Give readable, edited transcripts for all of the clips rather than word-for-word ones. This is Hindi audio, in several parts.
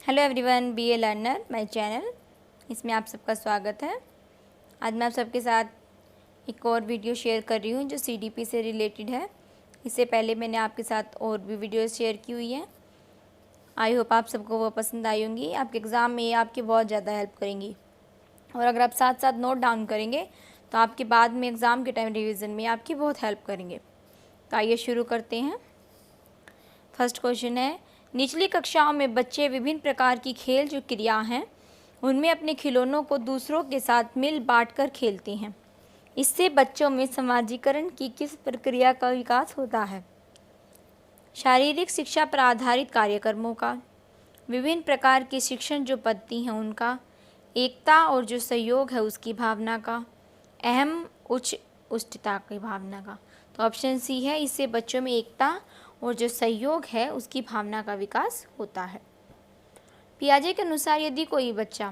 Hello everyone, be a learner my channel, इसमें आप सबका स्वागत है। आज मैं आप सबके साथ एक और वीडियो शेयर कर रही हूँ जो सीडीपी से रिलेटेड है। इससे पहले मैंने आपके साथ और भी वीडियोस शेयर की हुई हैं। आई होप आप सबको वो पसंद आई होंगी। आपके एग्ज़ाम में ये आपकी बहुत ज़्यादा हेल्प करेंगी और अगर आप साथ साथ नोट डाउन करेंगे तो आपके बाद में एग्ज़ाम के टाइम रिविज़न में आपकी बहुत हेल्प करेंगे। तो आइए शुरू करते हैं। फर्स्ट क्वेश्चन है, निचली कक्षाओं में बच्चे विभिन्न प्रकार की खेल जो क्रिया हैं उनमें अपने खिलौनों को दूसरों के साथ मिल बांट कर खेलते हैं। इससे बच्चों में समाजीकरण की किस प्रक्रिया का विकास होता है? शारीरिक शिक्षा पर आधारित कार्यक्रमों का, विभिन्न प्रकार की शिक्षण जो पद्धति हैं उनका, एकता और जो सहयोग है उसकी भावना का, अहम उच्च उष्टता की भावना का। तो ऑप्शन सी है, इससे बच्चों में एकता और जो सहयोग है उसकी भावना का विकास होता है। पियाजे के अनुसार यदि कोई बच्चा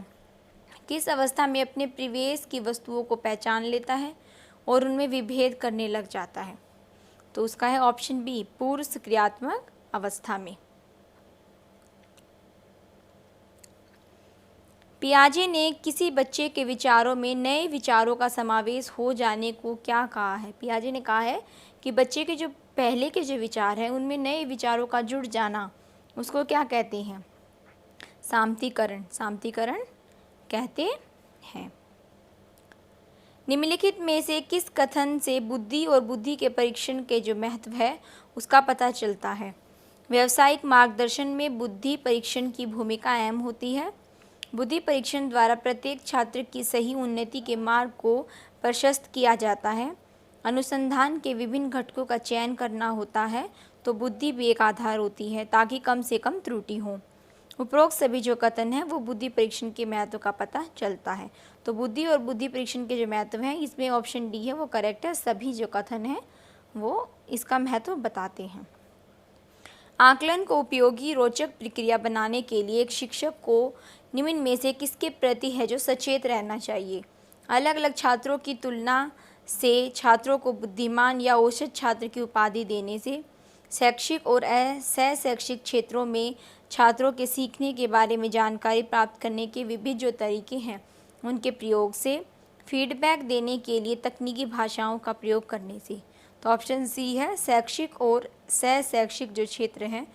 किस अवस्था में अपने परिवेश की वस्तुओं को पहचान लेता है और उनमें विभेद करने लग जाता है, तो उसका है ऑप्शन बी, पूर्व सक्रियात्मक अवस्था में। पियाजे ने किसी बच्चे के विचारों में नए विचारों का समावेश हो जाने को क्या कहा है? पियाजे ने कहा है कि बच्चे के जो पहले के जो विचार हैं उनमें नए विचारों का जुड़ जाना, उसको क्या कहते हैं? सामतीकरण। सामतीकरण कहते हैं। निम्नलिखित में से किस कथन से बुद्धि और बुद्धि के परीक्षण के जो महत्व है उसका पता चलता है? व्यावसायिक मार्गदर्शन में बुद्धि परीक्षण की भूमिका अहम होती है। बुद्धि परीक्षण द्वारा प्रत्येक छात्र की सही उन्नति के मार्ग को प्रशस्त किया जाता है। अनुसंधान के विभिन्न घटकों का चयन करना होता है, तो बुद्धि भी एक आधार होती है ताकि कम से कम त्रुटि हो। उपरोक्त सभी जो कथन है वो बुद्धि परीक्षण के महत्व का पता चलता है। तो बुद्धि और बुद्धि परीक्षण के जो महत्व हैं इसमें ऑप्शन डी है वो करेक्ट है। सभी जो कथन है वो इसका महत्व बताते हैं। आकलन को उपयोगी रोचक प्रक्रिया बनाने के लिए एक शिक्षक को निम्न में से किसके प्रति है जो सचेत रहना चाहिए? अलग अलग छात्रों की तुलना से छात्रों को बुद्धिमान या औसत छात्र की उपाधि देने से, शैक्षिक और शैक्षिक क्षेत्रों में छात्रों के सीखने के बारे में जानकारी प्राप्त करने के विभिन्न जो तरीके हैं उनके प्रयोग से, फीडबैक देने के लिए तकनीकी भाषाओं का प्रयोग करने से। तो ऑप्शन सी है, शैक्षिक और शैक्षिक जो क्षेत्र हैं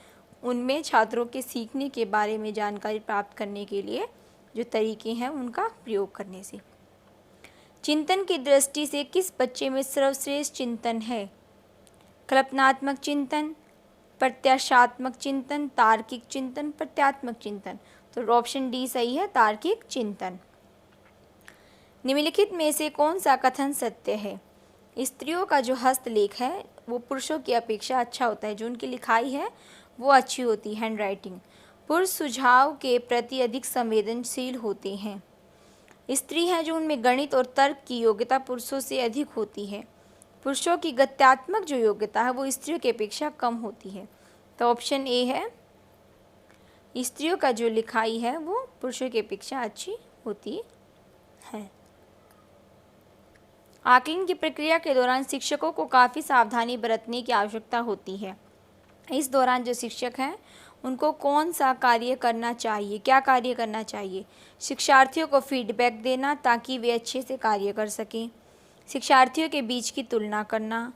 उनमें छात्रों के सीखने के बारे में जानकारी प्राप्त करने के लिए जो तरीके हैं उनका प्रयोग करने से। चिंतन की दृष्टि से किस बच्चे में सर्वश्रेष्ठ चिंतन है? कल्पनात्मक चिंतन, प्रत्याशात्मक चिंतन, तार्किक चिंतन, प्रत्यात्मक चिंतन। तो ऑप्शन डी सही है, तार्किक चिंतन। निम्नलिखित में से कौन सा कथन सत्य है? स्त्रियों का जो हस्तलेख है वो पुरुषों की अपेक्षा अच्छा होता है, जो उनकी लिखाई है वो अच्छी होती है, हैंड राइटिंग। पुरुष सुझाव के प्रति अधिक संवेदनशील होते हैं। स्त्री हैं जो उनमें गणित और तर्क की योग्यता पुरुषों से अधिक होती है। पुरुषों की गत्यात्मक जो योग्यता है वो स्त्रियों की अपेक्षा कम होती है। तो ऑप्शन ए है, स्त्रियों का जो लिखाई है वो पुरुषों की अपेक्षा अच्छी होती है। आकलन की प्रक्रिया के दौरान शिक्षकों को काफ़ी सावधानी बरतने की आवश्यकता होती है। इस दौरान जो शिक्षक हैं उनको कौन सा कार्य करना चाहिए? क्या कार्य करना चाहिए? शिक्षार्थियों को फीडबैक देना ताकि वे अच्छे से कार्य कर सकें, शिक्षार्थियों के बीच की तुलना करना,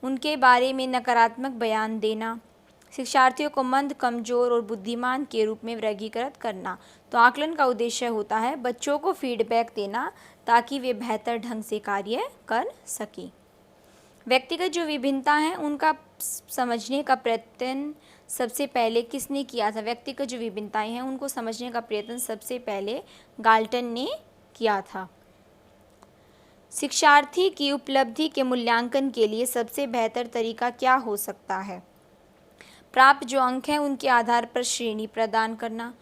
उनके बारे में नकारात्मक बयान देना, शिक्षार्थियों को मंद, कमज़ोर और बुद्धिमान के रूप में वर्गीकृत करना। तो आकलन का उद्देश्य होता है बच्चों को फीडबैक देना ताकि वे बेहतर ढंग से कार्य कर सकें। व्यक्तिगत जो विभिन्नता हैं उनका समझने का प्रयत्न सबसे पहले किसने किया था? व्यक्तिगत जो विभिन्नताएं हैं उनको समझने का प्रयत्न सबसे पहले गाल्टन ने किया था। शिक्षार्थी की उपलब्धि के मूल्यांकन के लिए सबसे बेहतर तरीका क्या हो सकता है? प्राप्त जो अंक हैं उनके आधार पर श्रेणी प्रदान करना,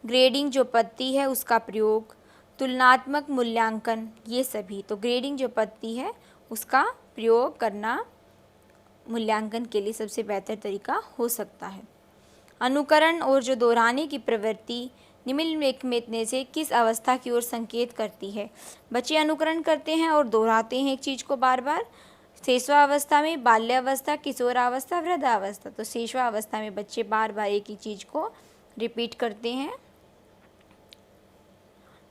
ग्रेडिंग जो पद्धति है उसका प्रयोग, तुलनात्मक मूल्यांकन, ये सभी। तो ग्रेडिंग जो पद्धति है उसका प्रयोग करना मूल्यांकन के लिए सबसे बेहतर तरीका हो सकता है। अनुकरण और जो दोहराने की प्रवृत्ति निम्नलिखित में से किस अवस्था की ओर संकेत करती है? बच्चे अनुकरण करते हैं और दोहराते हैं एक चीज़ को बार बार। शैशवावस्था में, बाल्यावस्था, किशोरावस्था, वृद्धावस्था। तो शैशवावस्था में बच्चे बार बार एक ही चीज़ को रिपीट करते हैं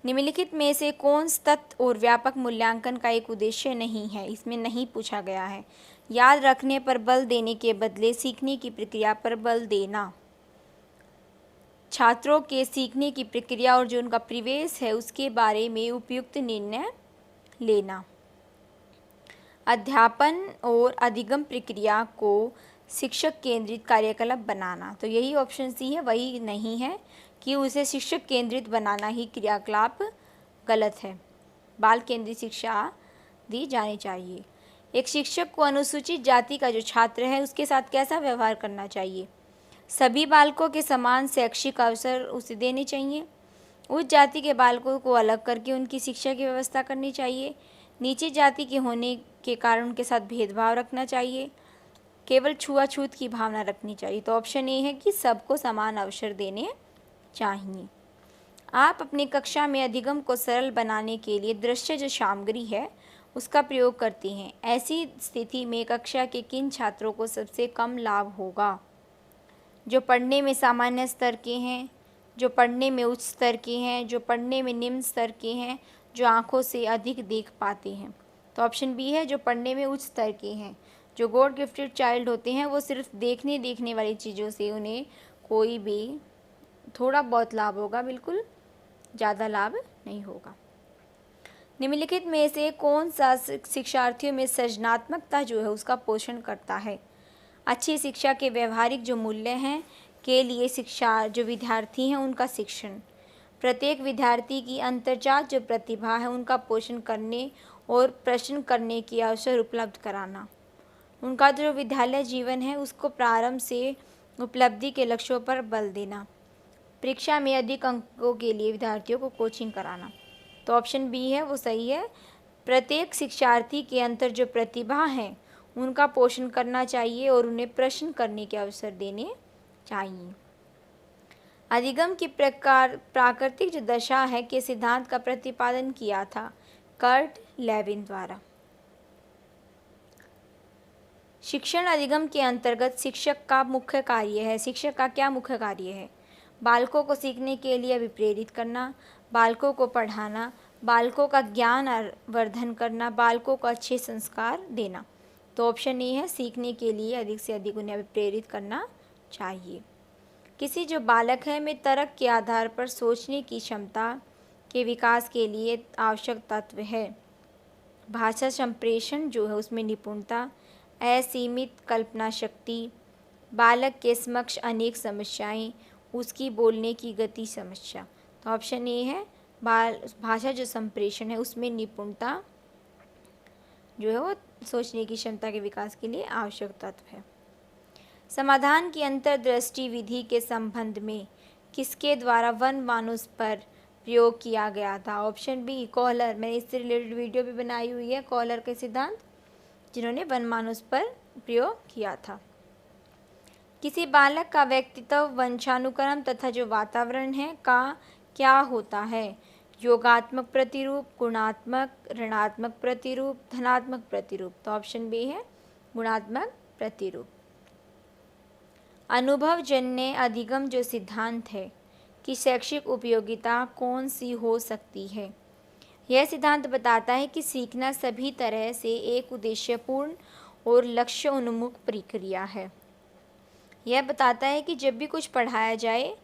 निम्नलिखित में से कौन सतत और व्यापक मूल्यांकन का एक उद्देश्य नहीं है? इसमें नहीं पूछा गया है। याद रखने पर बल देने के बदले सीखने की प्रक्रिया पर बल देना, छात्रों के सीखने की प्रक्रिया और जो उनका परिवेश है उसके बारे में उपयुक्त निर्णय लेना, अध्यापन और अधिगम प्रक्रिया को शिक्षक केंद्रित कार्यकलाप बनाना। तो यही ऑप्शन सी है, वही नहीं है कि उसे शिक्षक केंद्रित बनाना ही क्रियाकलाप गलत है। बाल केंद्रित शिक्षा दी जानी चाहिए। एक शिक्षक को अनुसूचित जाति का जो छात्र है उसके साथ कैसा व्यवहार करना चाहिए? सभी बालकों के समान शैक्षिक अवसर उसे देने चाहिए। उस जाति के बालकों को अलग करके उनकी शिक्षा की व्यवस्था करनी चाहिए। नीची जाति के होने के कारण उनके साथ भेदभाव रखना चाहिए। केवल छुआछूत की भावना रखनी चाहिए। तो ऑप्शन ए है कि सबको समान अवसर देने चाहिए। आप अपनी कक्षा में अधिगम को सरल बनाने के लिए दृश्य जो सामग्री है उसका प्रयोग करती हैं। ऐसी स्थिति में कक्षा के किन छात्रों को सबसे कम लाभ होगा? जो पढ़ने में सामान्य स्तर के हैं, जो पढ़ने में उच्च स्तर के हैं, जो पढ़ने में निम्न स्तर के हैं, जो आँखों से अधिक देख पाते हैं। तो ऑप्शन बी है जो पढ़ने में उच्च स्तर के हैं। जो गॉड गिफ्टेड चाइल्ड होते हैं वो सिर्फ देखने वाली चीज़ों से उन्हें कोई भी थोड़ा बहुत लाभ होगा, बिल्कुल ज़्यादा लाभ नहीं होगा। निम्नलिखित में से कौन सा शिक्षार्थियों में सृजनात्मकता जो है उसका पोषण करता है? अच्छी शिक्षा के व्यवहारिक जो मूल्य हैं के लिए शिक्षा जो विद्यार्थी हैं उनका शिक्षण, प्रत्येक विद्यार्थी की अंतर्जात जो प्रतिभा है उनका पोषण करने और प्रश्न करने की अवसर उपलब्ध कराना, उनका जो विद्यालय जीवन है उसको प्रारंभ से उपलब्धि के लक्ष्यों पर बल देना, परीक्षा में अधिक अंकों के लिए विद्यार्थियों को कोचिंग कराना। तो ऑप्शन बी है वो सही है। प्रत्येक शिक्षार्थी के अंदर जो प्रतिभा है उनका पोषण करना चाहिए और उन्हें प्रश्न करने के अवसर देने चाहिए। अधिगम की प्राकृतिक जो दशा है के सिद्धांत का प्रतिपादन किया था कर्ट लेविन द्वारा। शिक्षण अधिगम के अंतर्गत शिक्षक का मुख्य कार्य है। शिक्षक का क्या मुख्य कार्य है? बालकों को सीखने के लिए अभिप्रेरित करना, बालकों को पढ़ाना, बालकों का ज्ञान वर्धन करना, बालकों को अच्छे संस्कार देना। तो ऑप्शन ए है सीखने के लिए अधिक से अधिक उन्हें अभिप्रेरित करना चाहिए। किसी जो बालक है में तर्क के आधार पर सोचने की क्षमता के विकास के लिए आवश्यक तत्व है भाषा संप्रेषण जो है उसमें निपुणता, असीमित कल्पना शक्ति, बालक के समक्ष अनेक समस्याएं, उसकी बोलने की गति समस्या। तो ऑप्शन ए है भाषा जो संप्रेषण है उसमें निपुणता जो है वो सोचने की क्षमता के विकास के लिए आवश्यक तत्व है। समाधान की अंतर्दृष्टि विधि के संबंध में किसके द्वारा वन मानुष पर प्रयोग किया गया था? Option B collar. मैंने इससे रिलेटेड वीडियो भी बनाई हुई है, कॉलर के सिद्धांत, जिन्होंने वन मानुष पर प्रयोग किया था। किसी बालक का व्यक्तित्व वंशानुक्रम तथा जो वातावरण है का क्या होता है? योगात्मक प्रतिरूप, गुणात्मक, ऋणात्मक प्रतिरूप, धनात्मक प्रतिरूप। तो ऑप्शन बी है गुणात्मक प्रतिरूप। अनुभवजन्य अधिगम जो सिद्धांत है कि शैक्षिक उपयोगिता कौन सी हो सकती है? यह सिद्धांत बताता है कि सीखना सभी तरह से एक उद्देश्यपूर्ण और लक्ष्य उन्मुख प्रक्रिया है। यह बताता है कि जब भी कुछ पढ़ाया जाए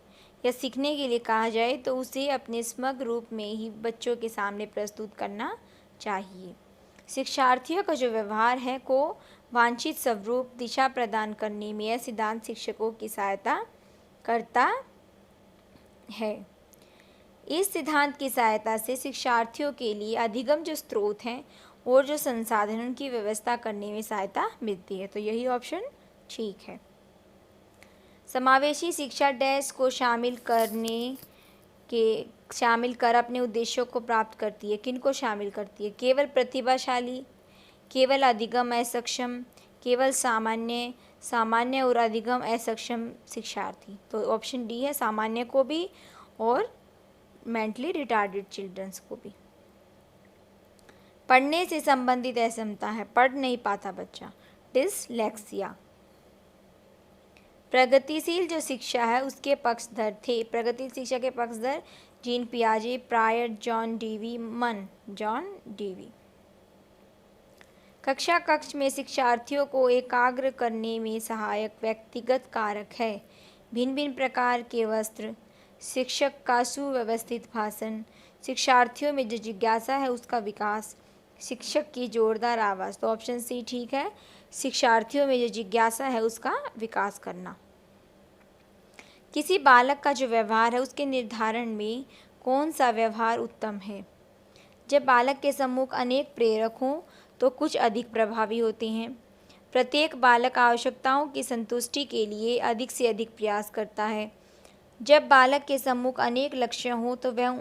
या सीखने के लिए कहा जाए तो उसे अपने समग्र रूप में ही बच्चों के सामने प्रस्तुत करना चाहिए। शिक्षार्थियों का जो व्यवहार है को वांछित स्वरूप दिशा प्रदान करने में यह सिद्धांत शिक्षकों की सहायता करता है। इस सिद्धांत की सहायता से शिक्षार्थियों के लिए अधिगम जो स्रोत हैं और जो संसाधनों की व्यवस्था करने में सहायता मिलती है। तो यही ऑप्शन ठीक है। समावेशी शिक्षा डैश को शामिल कर अपने उद्देश्यों को प्राप्त करती है। किन को शामिल करती है? केवल प्रतिभाशाली, केवल अधिगम असक्षम, केवल सामान्य और अधिगम असक्षम शिक्षार्थी। तो ऑप्शन डी है सामान्य को भी और मेंटली रिटार्डेड चिल्ड्रंस को भी। पढ़ने से संबंधित असमता है, पढ़ नहीं पाता बच्चा, डिसलेक्सिया। प्रगतिशील जो शिक्षा है उसके पक्षधर थे। प्रगतिशील शिक्षा के पक्षधर जीन पियाजे, प्रायर, जॉन डीवी, मन, जॉन डीवी। कक्षा कक्ष में शिक्षार्थियों को एकाग्र करने में सहायक व्यक्तिगत कारक है। भिन्न भिन्न प्रकार के वस्त्र, शिक्षक का सुव्यवस्थित भाषण, शिक्षार्थियों में जो जिज्ञासा है उसका विकास, शिक्षक की जोरदार आवाज़। तो ऑप्शन सी ठीक है, शिक्षार्थियों में जो जिज्ञासा है उसका विकास करना। किसी बालक का जो व्यवहार है उसके निर्धारण में कौन सा व्यवहार उत्तम है? जब बालक के सम्मुख अनेक प्रेरक हों तो कुछ अधिक प्रभावी होते हैं। प्रत्येक बालक आवश्यकताओं की संतुष्टि के लिए अधिक से अधिक प्रयास करता है। जब बालक के सम्मुख अनेक लक्ष्य हों तो वह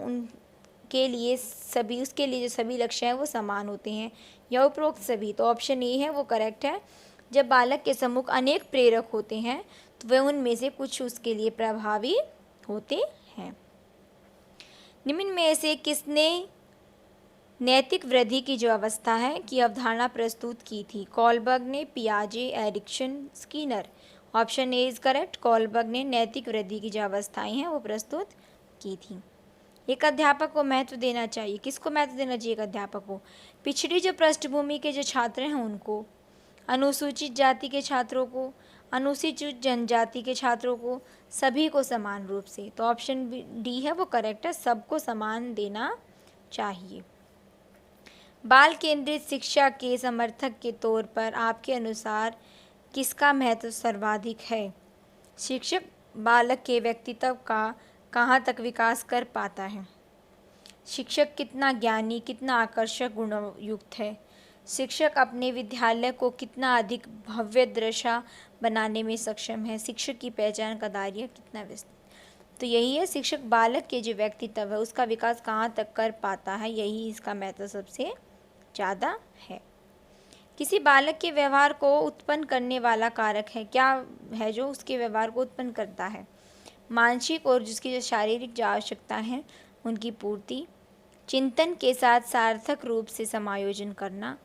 उसके लिए जो सभी लक्ष्य हैं वो समान होते हैं, या उपरोक्त सभी। तो ऑप्शन ए है वो करेक्ट है। जब बालक के सम्मुख अनेक प्रेरक होते हैं तो वह उनमें से कुछ उसके लिए प्रभावी होते हैं। निम्न में से किसने नैतिक वृद्धि की जो अवस्था है की अवधारणा प्रस्तुत की थी? कोलबर्ग ने, पियाजे, Erikson, Skinner. Option A is correct. Kohlberg ने नैतिक वृद्धि की जो अवस्थाएं हैं वो प्रस्तुत की थी। एक अध्यापक को महत्व देना चाहिए। किसको महत्व देना चाहिए? एक अध्यापक को। पिछड़ी जो पृष्ठभूमि के जो छात्र हैं उनको, अनुसूचित जाति के छात्रों को, अनुसूचित जनजाति के छात्रों को, सभी को समान रूप से। तो ऑप्शन डी है वो करेक्ट है, सबको समान देना चाहिए। बाल केंद्रित शिक्षा के समर्थक के तौर पर आपके अनुसार किसका महत्व सर्वाधिक है? शिक्षक बालक के व्यक्तित्व का कहाँ तक विकास कर पाता है? शिक्षक कितना ज्ञानी, कितना आकर्षक गुणयुक्त है? शिक्षक अपने विद्यालय को कितना अधिक भव्य दृश्य बनाने में सक्षम है? शिक्षक की पहचान का दायरा कितना विस्तृत? तो यही है, शिक्षक बालक के जो व्यक्तित्व है उसका विकास कहाँ तक कर पाता है, यही इसका महत्व सबसे ज़्यादा है। किसी बालक के व्यवहार को उत्पन्न करने वाला कारक है, क्या है जो उसके व्यवहार को उत्पन्न करता है? मानसिक और जिसकी जो शारीरिक जो आवश्यकता है उनकी पूर्ति, चिंतन के साथ सार्थक रूप से समायोजन करना,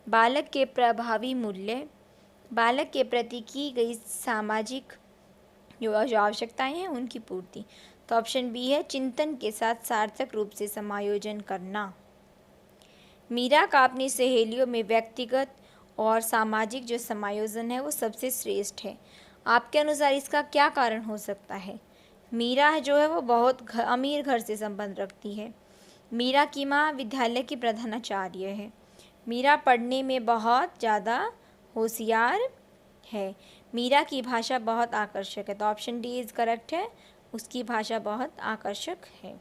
बालक के प्रभावी मूल्य, बालक के प्रति की गई सामाजिक जो आवश्यकताएं हैं उनकी पूर्ति। तो ऑप्शन बी है, चिंतन के साथ सार्थक रूप से समायोजन करना। मीरा का अपनी सहेलियों में व्यक्तिगत और सामाजिक जो समायोजन है वो सबसे श्रेष्ठ है। आपके अनुसार इसका क्या कारण हो सकता है? मीरा जो है वो बहुत अमीर घर से संबंध रखती है। मीरा की माँ विद्यालय की प्रधानाचार्य है। मीरा पढ़ने में बहुत ज़्यादा होशियार है। मीरा की भाषा बहुत आकर्षक है। तो ऑप्शन डी इज़ करेक्ट है, उसकी भाषा बहुत आकर्षक है।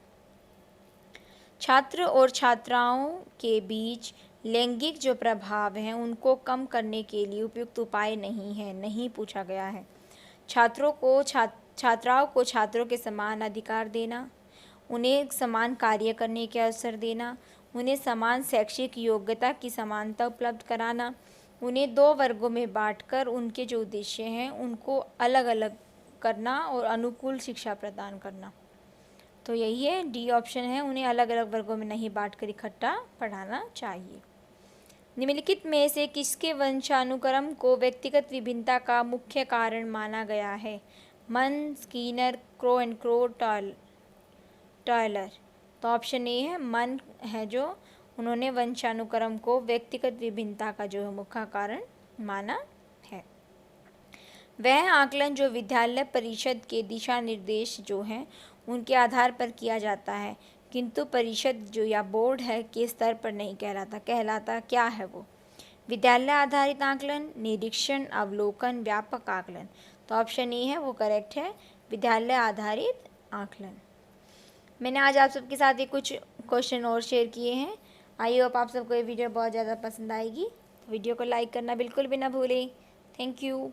छात्र और छात्राओं के बीच लैंगिक जो प्रभाव हैं उनको कम करने के लिए उपयुक्त उपाय नहीं है, नहीं पूछा गया है। छात्राओं को छात्रों के समान अधिकार देना, उन्हें समान कार्य करने के अवसर देना, उन्हें समान शैक्षिक योग्यता की समानता उपलब्ध कराना, उन्हें दो वर्गों में बांटकर उनके जो उद्देश्य हैं उनको अलग अलग करना और अनुकूल शिक्षा प्रदान करना। तो यही है, डी ऑप्शन है, उन्हें अलग अलग वर्गों में नहीं बांटकर इकट्ठा पढ़ाना चाहिए। निम्नलिखित में से किसके वंशानुक्रम को व्यक्तिगत विभिन्नता का मुख्य कारण माना गया है? मन, स्किनर, क्रो एंड क्रो, टॉयलर। तो ऑप्शन ए है, मन है जो उन्होंने वंशानुक्रम को व्यक्तिगत विभिन्नता का जो है मुख्य कारण माना है। वह आकलन जो विद्यालय परिषद के दिशा निर्देश जो हैं उनके आधार पर किया जाता है, किंतु परिषद जो या बोर्ड है के स्तर पर नहीं कहलाता क्या है वो? विद्यालय आधारित आकलन, निरीक्षण, अवलोकन, व्यापक आकलन। तो ऑप्शन ए है वो करेक्ट है, विद्यालय आधारित आकलन। मैंने आज आप सबके साथ ये कुछ क्वेश्चन और शेयर किए हैं। आई होप आप सबको ये वीडियो बहुत ज़्यादा पसंद आएगी। वीडियो को लाइक करना बिल्कुल भी ना भूलें। Thank you.